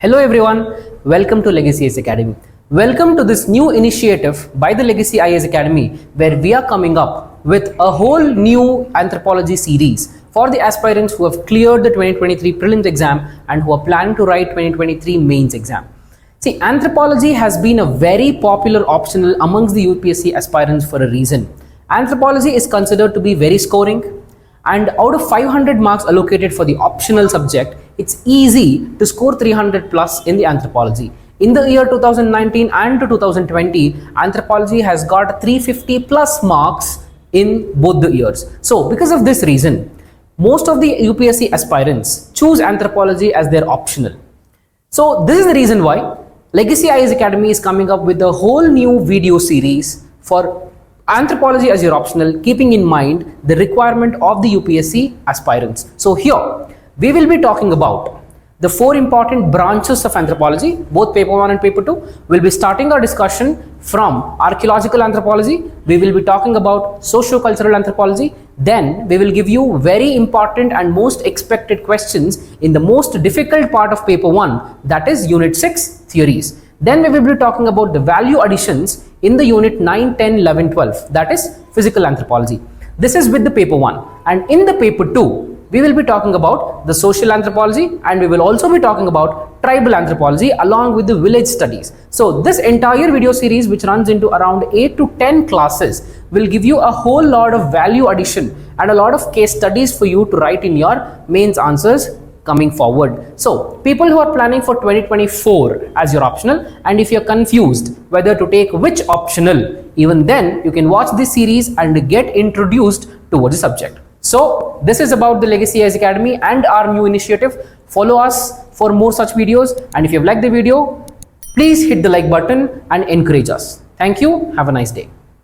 Hello everyone, welcome to Legacy IAS Academy. Welcome to this new initiative by the Legacy IAS Academy where we are coming up with a whole new anthropology series for the aspirants who have cleared the 2023 prelims exam and who are planning to write 2023 mains exam. See, anthropology has been a very popular optional amongst the UPSC aspirants for a reason. Anthropology is considered to be very scoring, and out of 500 marks allocated for the optional subject, it's easy to score 300 plus in the anthropology. In the year 2019 and to 2020, anthropology has got 350 plus marks in both the years. So because of this reason, most of the UPSC aspirants choose anthropology as their optional. So this is the reason why Legacy IAS Academy is coming up with a whole new video series for anthropology as your optional, keeping in mind the requirement of the UPSC aspirants. So here we will be talking about the 4 important branches of anthropology, both paper 1 and paper 2. We'll be starting our discussion from archaeological anthropology. We will be talking about socio-cultural anthropology. Then we will give you very important and most expected questions in the most difficult part of paper 1, that is unit 6 theories. Then we will be talking about the value additions in the unit 9, 10, 11, 12, that is physical anthropology. This is with the paper 1, and in the paper 2 we will be talking about the social anthropology, and we will also be talking about tribal anthropology along with the village studies. So this entire video series, which runs into around 8 to 10 classes, will give you a whole lot of value addition and a lot of case studies for you to write in your mains answers coming forward. So people who are planning for 2024 as your optional, and if you're confused whether to take which optional, even then you can watch this series and get introduced towards the subject. So this is about the Legacy IAS Academy and our new initiative. Follow us for more such videos, and if you've liked the video, please hit the like button and encourage us. Thank you. Have a nice day.